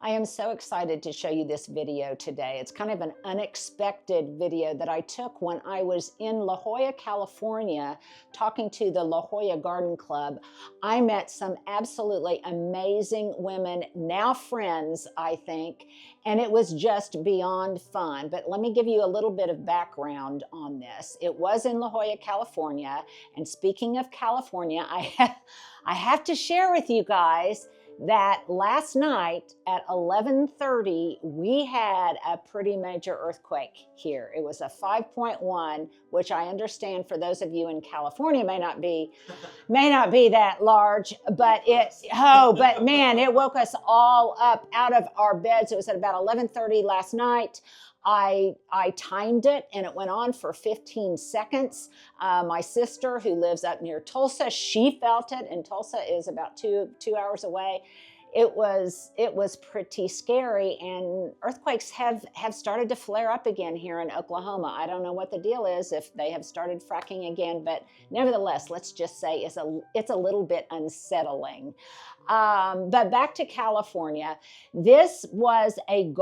I am so excited to show you this video today. It's kind of an unexpected video that I took when I was in La Jolla, California, talking to the La Jolla Garden Club. I met some absolutely amazing women, now friends, I think, and it was just beyond fun. But let me give you a little bit of background on this. It was in La Jolla, California, and speaking of California, I have to share with you guys that last night at 11:30, we had a pretty major earthquake here. It was a 5.1, which I understand for those of you in California may not be that large, but but man, it woke us all up out of our beds. It was at about 11:30 last night. I timed it and it went on for 15 seconds. My sister, who lives up near Tulsa, she felt it, and Tulsa is about two hours away. It was pretty scary, and earthquakes have started to flare up again here in Oklahoma. I don't know what the deal is, if they have started fracking again, but nevertheless, let's just say it's a little bit unsettling. But back to California, this was a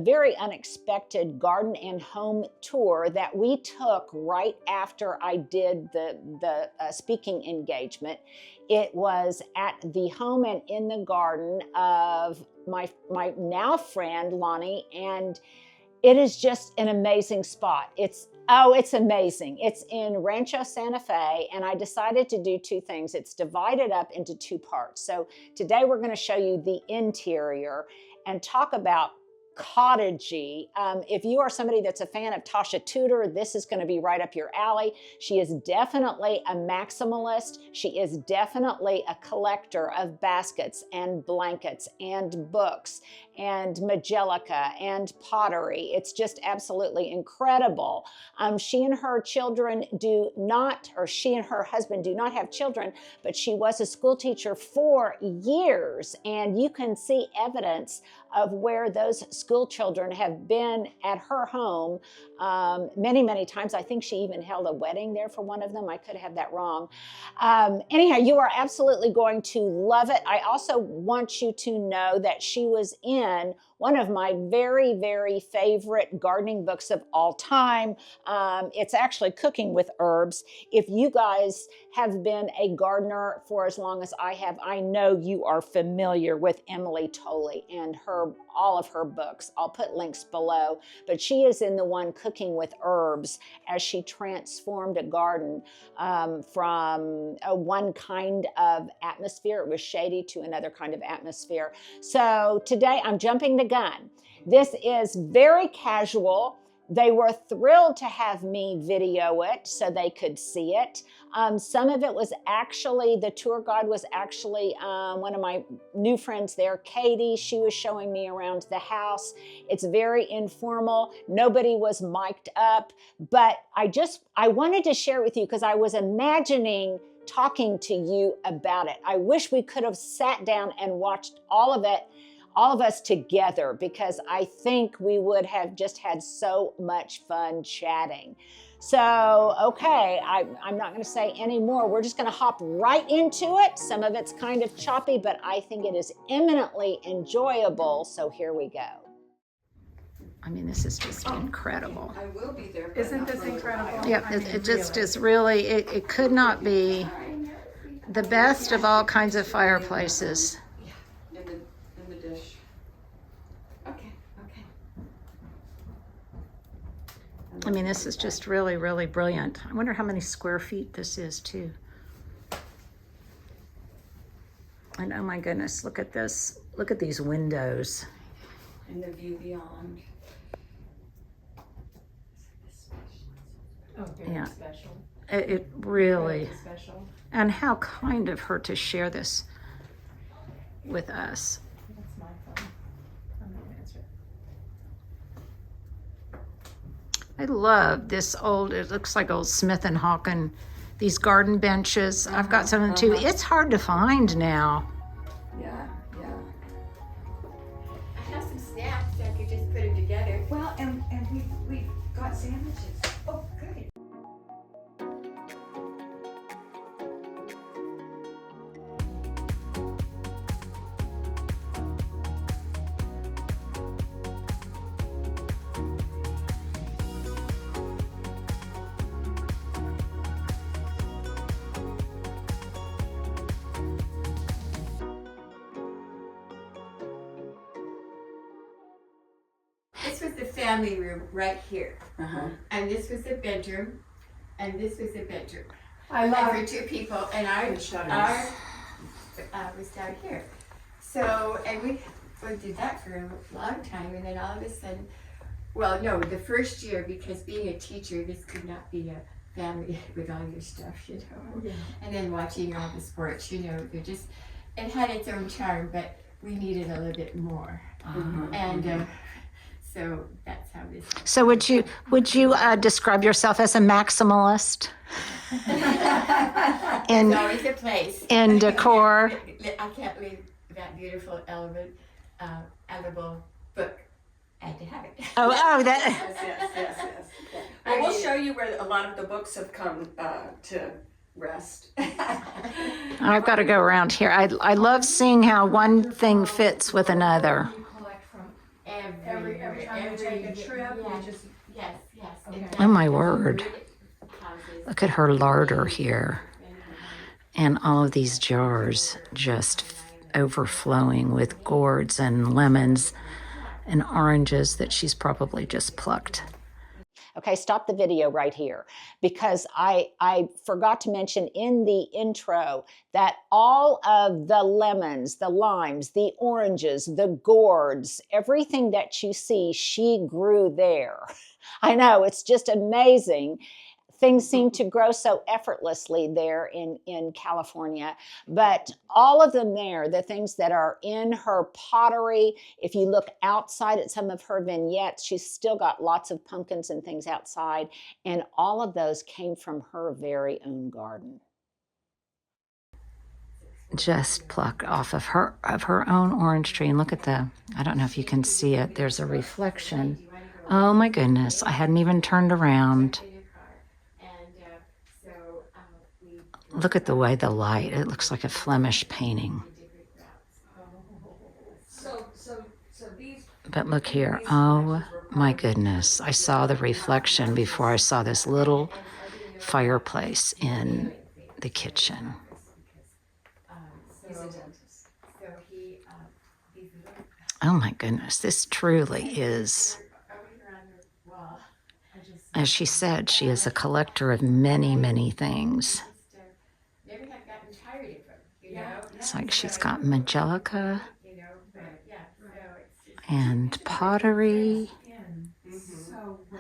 very unexpected garden and home tour that we took right after I did the speaking engagement. It was at the home and in the garden of my now friend Lonnie, and it is just an amazing spot. It's amazing. It's in Rancho, Santa Fe, and I decided to do two things. It's divided up into two parts. So today we're going to show you the interior and talk about cottagey. If you are somebody that's a fan of Tasha Tudor, this is going to be right up your alley. She is definitely a maximalist. She is definitely a collector of baskets and blankets and books and Magelica and pottery. It's just absolutely incredible. She and her husband do not have children, but she was a school teacher for years, and you can see evidence of where those school children have been at her home many, many times. I think she even held a wedding there for one of them. I could have that wrong. Anyhow, you are absolutely going to love it. I also want you to know that she was in one of my very, very favorite gardening books of all time. It's actually Cooking with Herbs. If you guys have been a gardener for as long as I have, I know you are familiar with Emily Tolley and all of her books. I'll put links below, but she is in the one Cooking with Herbs, as she transformed a garden from one kind of atmosphere, it was shady, to another kind of atmosphere. So today I'm jumping the gun. This is very casual. They were thrilled to have me video it so they could see it. Some of it was actually, the tour guide was actually one of my new friends there, Katie. She was showing me around the house. It's very informal. Nobody was mic'd up, but I wanted to share with you because I was imagining talking to you about it. I wish we could have sat down and watched all of us together, because I think we would have just had so much fun chatting. So, okay, I'm not going to say any more. We're just going to hop right into it. Some of it's kind of choppy, but I think it is eminently enjoyable. So here we go. I mean, this is just incredible. I will be there. Isn't this incredible? Yep, it just is really, it could not be the best of all kinds of fireplaces. In the dish. Okay. I mean, this is just really, really brilliant. I wonder how many square feet this is, too. And oh my goodness, look at this. Look at these windows. And the view beyond. Oh, very Yeah. special. It really, Very special. and how kind of her to share this with us. That's my phone. I'm not gonna answer it. I love this old, it looks like old Smith and Hawken, these garden benches. I've got some of them too. It's hard to find now. Yeah. I have some snacks, so I could just put them together. Well, and we've got sandwiches. Oh, good. this was the family room right here. Uh-huh. And this was the bedroom. And this was the bedroom. I And love for two people, and our was down here. So, and we did that for a long time, and then all of a sudden, well, no, the first year, because being a teacher, this could not be a family with all your stuff, you know. Yeah. And then watching all the sports, you know, it had its own charm, but we needed a little bit more. And so that's how this. So would you describe yourself as a maximalist in It's always a place. in decor? I can't leave that beautiful edible book. I had to have it. Oh, that. Yes. Well, we'll show you where a lot of the books have come to rest. I've got to go around here. I love seeing how one thing fits with another. You collect from Every time you take a trip, yeah. you just. Yes. Okay. Oh my word. Houses. Look at her larder here. And all of these jars just overflowing with gourds and lemons and oranges that she's probably just plucked. Okay, stop the video right here, because I forgot to mention in the intro that all of the lemons, the limes, the oranges, the gourds, everything that you see, she grew there. I know, it's just amazing. Things seem to grow so effortlessly there in California, but all of them there, the things that are in her pottery, if you look outside at some of her vignettes, she's still got lots of pumpkins and things outside, and all of those came from her very own garden. Just plucked off of her own orange tree, and look at I don't know if you can see it, there's a reflection. Oh my goodness, I hadn't even turned around. Look at the way the light, it looks like a Flemish painting. But look here, oh my goodness. I saw the reflection before I saw this little fireplace in the kitchen. Oh my goodness, this truly is, as she said, she is a collector of many, many things. It's like she's got Majolica and pottery.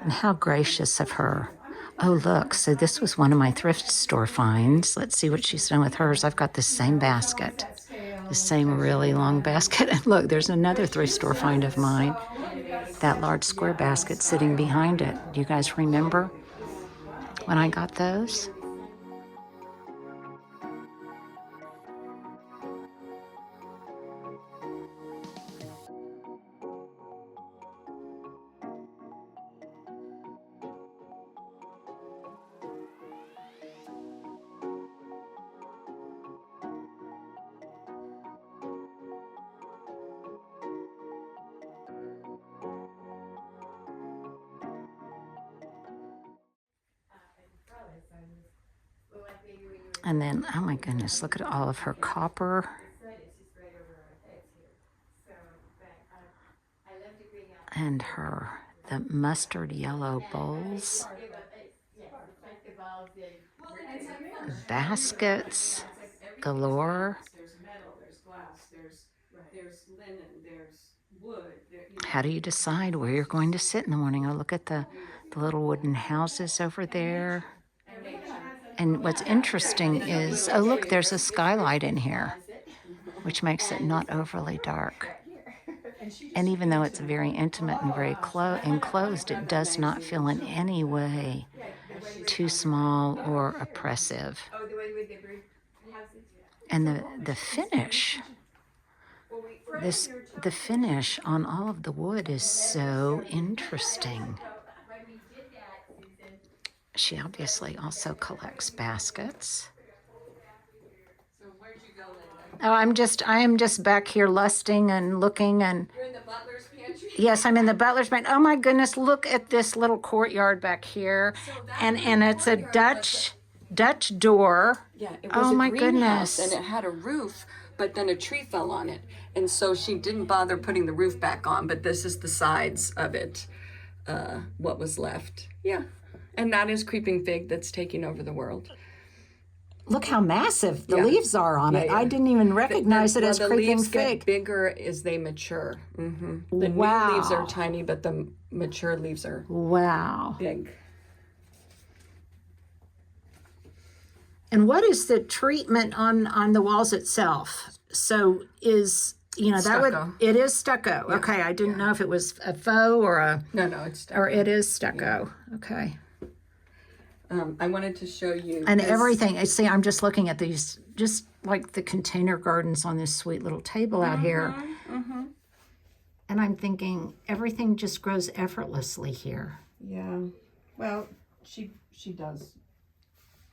And how gracious of her. Oh, look, so this was one of my thrift store finds. Let's see what she's done with hers. I've got the same basket, the same really long basket. And look, there's another thrift store find of mine. That large square basket sitting behind it. Do you guys remember when I got those? And then, oh my goodness, look at all of her copper. And the mustard yellow bowls. Baskets galore. There's metal, there's glass, there's linen, there's wood. How do you decide where you're going to sit in the morning? Oh, look at the little wooden houses over there. And what's interesting is, oh look, there's a skylight in here, which makes it not overly dark. And even though it's very intimate and very enclosed, it does not feel in any way too small or oppressive. And the finish, the finish on all of the wood is so interesting. She obviously also collects baskets. So where'd you go, Linda? Oh, I am just back here lusting and looking and. You're in the butler's pantry? Yes, I'm in the butler's pantry. Oh my goodness, look at this little courtyard back here. And it's a Dutch door. Yeah, it was Oh a my greenhouse, goodness. and it had a roof, but then a tree fell on it. And so she didn't bother putting the roof back on, but this is the sides of it, what was left. Yeah. And that is creeping fig that's taking over the world. Look how massive the Yeah. leaves are on it. Yeah, yeah. I didn't even recognize it as the creeping leaves fig. get bigger as they mature. The Wow. new leaves are tiny, but the mature leaves are Wow. big. And what is the treatment on the walls itself? So is, you know, that Stucco. it is stucco. Okay, I didn't know if it was a faux or a, No, it's stucco. or it is stucco. Okay. I wanted to show you. And this. everything, I see, I'm just looking at these, just like the container gardens on this sweet little table out here. And I'm thinking everything just grows effortlessly here. Yeah. Well, she does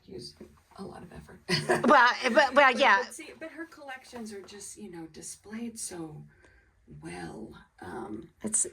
use a lot of effort. Well, yeah. But see, but her collections are just, you know, displayed so well. It's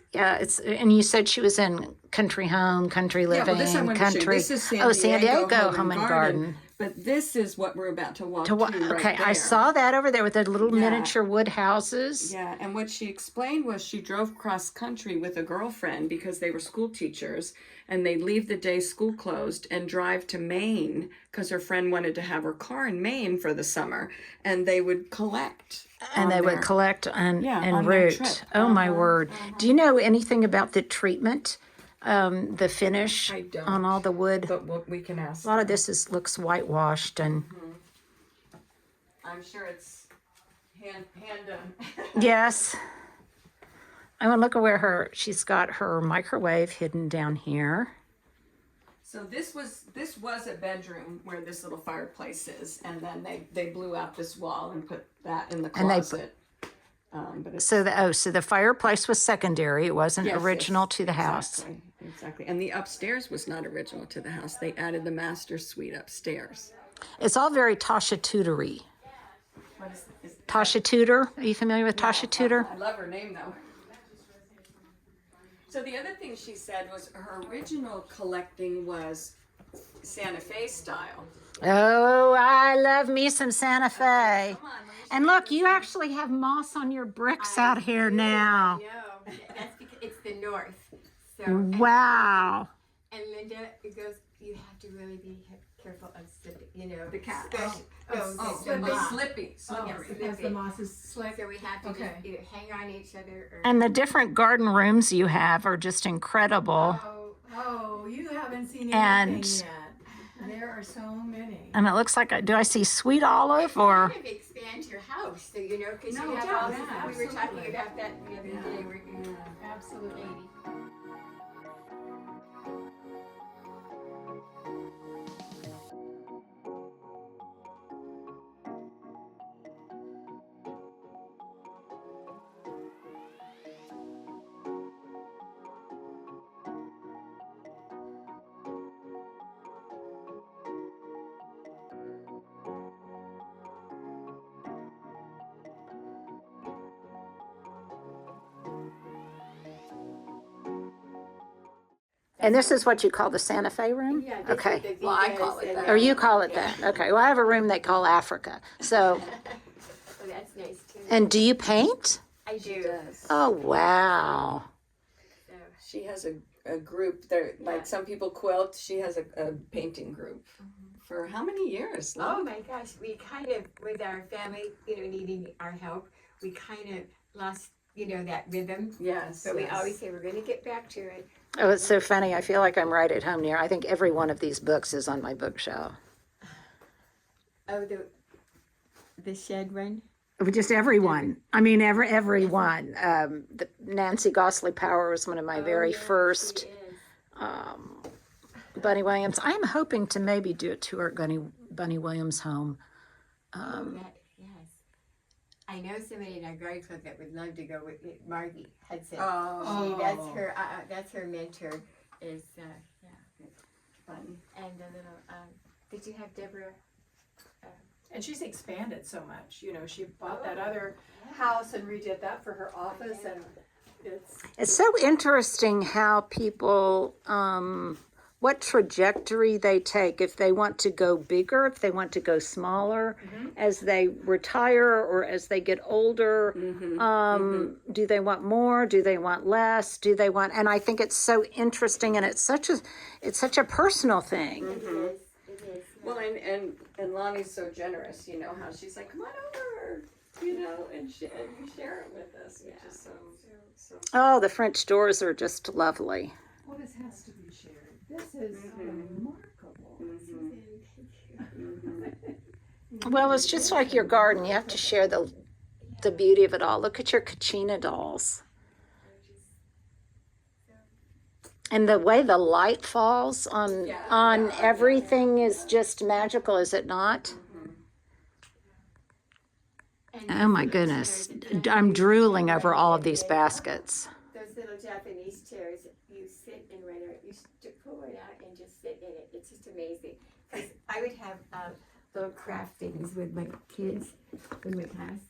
and you said she was in country home, country living, this I want to show you. country. This is San Diego Home and Garden. But this is what we're about to walk Okay, right I there. saw that over there with the little Yeah. miniature wood houses. Yeah, and what she explained was she drove cross country with a girlfriend because they were school teachers, and they'd leave the day school closed and drive to Maine because her friend wanted to have her car in Maine for the summer, and they would collect. And they on would their- collect and on their root. trip. Oh my word! Do you know anything about the treatment, the finish I don't. on all the wood? But we can ask. A lot of this looks whitewashed, and I'm sure it's hand done. yes. I want to look at where she's got her microwave hidden down here. So this was a bedroom where this little fireplace is, and then they blew out this wall and put that in the And they closet. But it's, So the fireplace was secondary. It wasn't yes, original yes, to the house. Exactly. And the upstairs was not original to the house. They added the master suite upstairs. It's all very Tasha Tudor-y. What is Tasha Tudor. Are you familiar with Tasha Tudor? I love her name though. So the other thing she said was her original collecting was Santa Fe style. Oh, I love me some Santa Fe. Come on, let me show And look, you actually have moss on your bricks out here now. No, that's because it's the north. So and, Wow. and Linda, it goes. You have to really be careful of the cat. Slippy. Because the moss is slick. So we have to Okay. just either hang on each other or. And the different garden rooms you have are just incredible. Oh, you haven't seen anything And- yet. There are so many. And it looks like, do I see sweet olive or? Kind of expand your house, so you know, because No, you have yeah, all yeah, this. We were talking absolutely. about that the other day. We're Absolutely. And this is what you call the Santa Fe room? Yeah, Okay. Well, I call it that. Or you call it that? Okay. Well, I have a room they call Africa. So, Oh, that's nice too. and do you paint? I do. Does. Oh, wow. So, She has a group there, like some people quilt. She has a painting group. For how many years? oh my gosh, we kind of, with our family, needing our help, we kind of lost, that rhythm. Yes. But we always say we're going to get back to it. Oh, it's so funny. I feel like I'm right at home near. I think every one of these books is on my bookshelf. Oh, the shed one. Just everyone. I mean, everyone. The Nancy Gosley Power was one of my very first. It is. Bunny Williams. I'm hoping to maybe do a tour at Bunny Williams' home. Yes. I know somebody in our garden club that would love to go with it, Margie Hudson. Oh. That's her mentor. Is Fun. and the little. Did you have Deborah? And she's expanded so much. She bought that other house and redid that for her office, and It's so interesting how people what trajectory they take, if they want to go bigger, if they want to go smaller as they retire or as they get older. Do they want more? Do they want less? Do they want, and I think it's so interesting, and it's such a personal thing. It is. Well, and Lonnie's so generous, you know, how she's like, come on over, you know, and you share it with us, which is so. Oh, the French doors are just lovely. Well, this has to be shared. This is remarkable. Well, it's just like your garden. You have to share the beauty of it all. Look at your Kachina dolls. And the way the light falls on everything is just magical, is it not? Oh my goodness. I'm drooling over all of these baskets. Those little Japanese chairs, you sit in right there, you pull it out and just sit in it. It's just amazing. Because I would have little craft things with my kids in my class,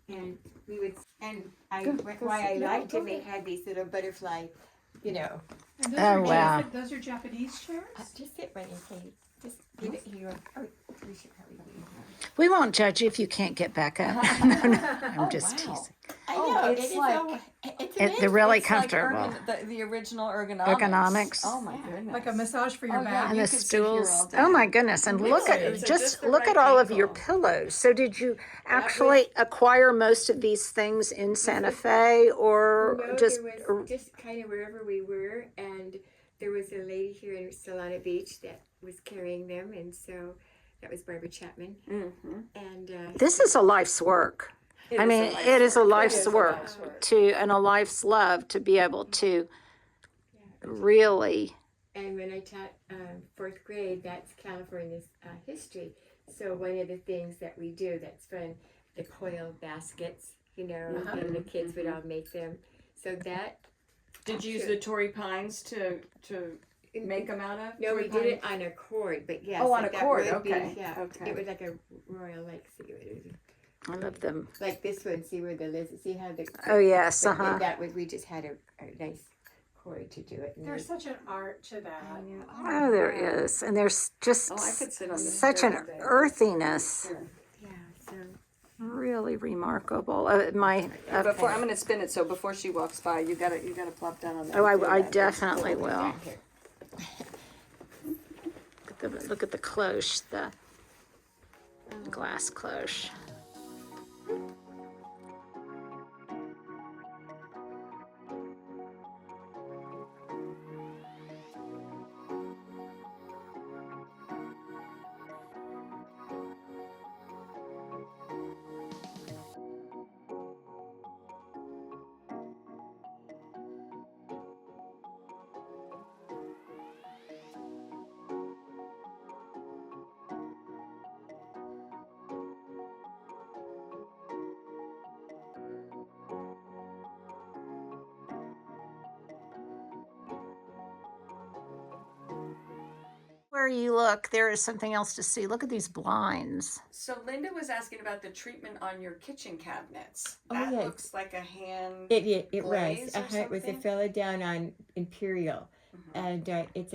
and we would. And why I liked them, they had these little butterfly, you know. And those Oh, wow. Those are Japanese chairs? Just sit right in case. Just give it here. Oh, we should probably leave. We won't judge you if you can't get back up. No, I'm just teasing. I know, it's it is like- so, it's They're amazing. really It's like comfortable. the original Ergonomics. Oh my goodness. Like a massage for your Oh, yeah. back. And You the could sit here all stools. day. Oh my goodness. And look Really? at It's just just the look right at all of your angle. pillows. So did you actually acquire most of these things in Santa Fe or No, just there was just kind of wherever we were, and there was a lady here in Solana Beach that was carrying them, and so that was Barbara Chapman. And this is a life's work. I mean, it is a life's work and a life's love to be able to really. and when I taught fourth grade, that's California's history. So one of the things that we do that's fun, the coil baskets, you know, and the kids would all make them. So that. Did you use the Torrey Pines to make them out of? No, Torrey we did it pines? on a cord, but yes. Oh, on a that cord, would be- okay, yeah, okay. it was like a royal, like, I love them. like this one. See where the lizard? See how the? Oh yes, but uh-huh. That was we just had a nice cord to do it. And There's such an art to that. Oh, there is. And there's just Oh, I could sit on this such an chair all day. earthiness. yeah, so Really remarkable. My Before I'm gonna spin it, so before she walks by, you gotta plop down on that. oh, I definitely will. Look at the cloche, the glass cloche. Where you look, there is something else to see. Look at these blinds. So Linda was asking about the treatment on your kitchen cabinets. Oh, That yeah. looks like a hand. it was. glaze or It was a something? fella down on Imperial, and it's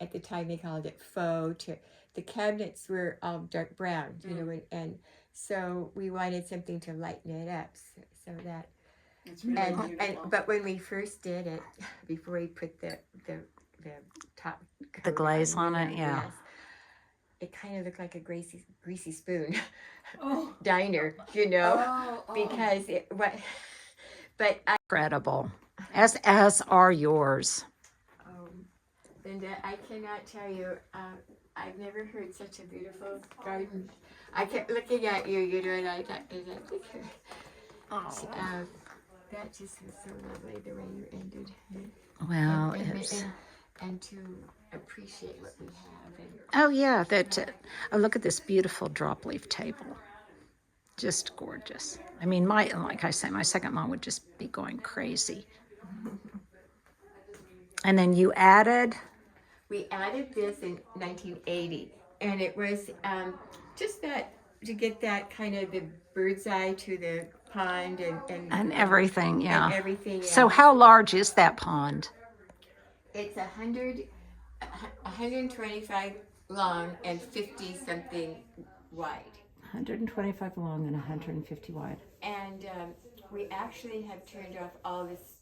at the time they called it faux. The cabinets were all dark brown, you know, and so we wanted something to lighten it up, so that. It's really beautiful. But when we first did it, before we put the top The coat glaze on it, you know, yeah. yes, it kind of looked like a greasy spoon Oh. diner, you know, Oh. because it what. But Incredible. As are yours. Linda, I cannot tell you. I've never heard such a beautiful garden. I kept looking at you, you know, and I thought, that just was so lovely the way you ended. Well, and, and to appreciate what we have. And, oh yeah, look at this beautiful drop leaf table. Just gorgeous. I mean, like I say, my second mom would just be going crazy. And then you added. we added this in 1980, and it was just that to get that kind of the bird's eye to the pond And everything, yeah. and everything. So how large is that pond? It's 100 125 long and 50 something wide. 125 long and 150 wide. And we actually have turned off all this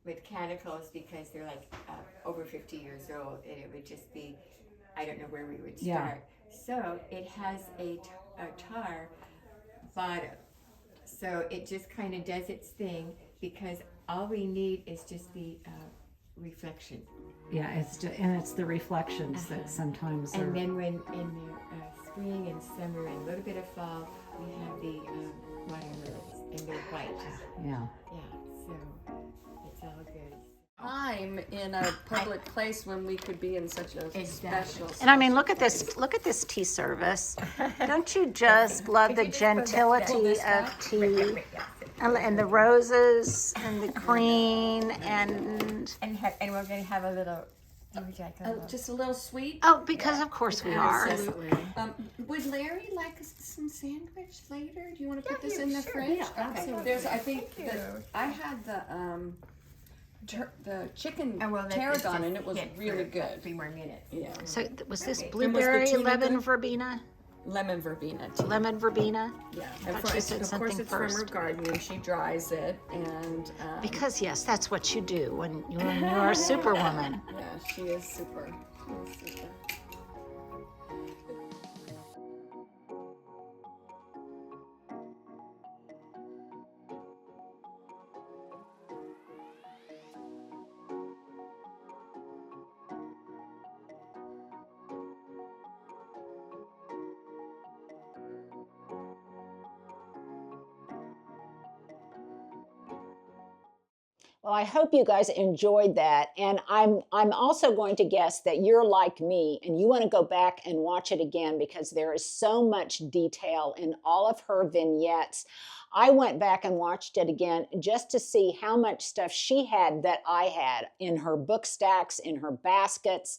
mechanicals because they're like over 50 years old, and it would just be, I don't know where we would start. So it has a tar bottom. So it just kind of does its thing because all we need is just the reflection. Yeah, it's the reflections that sometimes And then when in the spring and summer and a little bit of fall, we have the watermelons and they're white. Yeah. Yeah, so it's all good. Time in a public place when we could be in such a special. And I mean, look at this tea service. Don't you just love the gentility of tea? And the roses and the green and And we're going to have a little, Just a little sweet. oh, because of course we are. Absolutely. Would Larry like some sandwich later? Do you want to put this in the fridge? Yeah, absolutely. There's, I think that I had the chicken tarragon and it was really good. 3 more minutes. Yeah. So was this And blueberry was the tuna lemon good? verbena? Lemon verbena tea. Lemon verbena? Yeah. I thought she said of something course, it's first. from her garden and she dries it and. Because yes, that's what you do when you are a superwoman. Yeah, she is super. She is super. Well, I hope you guys enjoyed that. And I'm also going to guess that you're like me and you want to go back and watch it again because there is so much detail in all of her vignettes. I went back and watched it again just to see how much stuff she had that I had in her book stacks, in her baskets,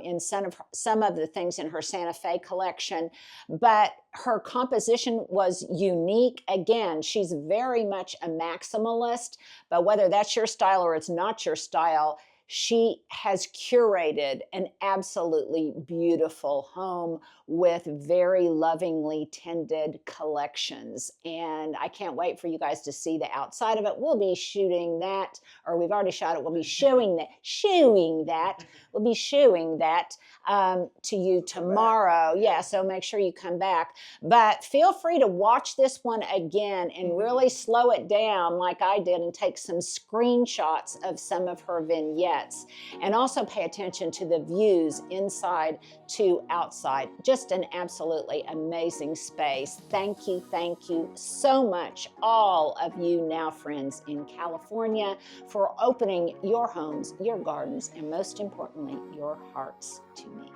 in some of the things in her Santa Fe collection. But her composition was unique. Again, she's very much a maximalist, but whether that's your style or it's not your style, she has curated an absolutely beautiful home with very lovingly tended collections. And I can't wait for you guys to see the outside of it. We'll be shooting that, or we've already shot it. We'll be showing that. We'll be showing that to you tomorrow. Yeah, so make sure you come back. But feel free to watch this one again and really slow it down like I did and take some screenshots of some of her vignettes. And also pay attention to the views inside to outside. Just an absolutely amazing space. Thank you so much, all of you now friends in California, for opening your homes, your gardens, and most importantly, your hearts to me.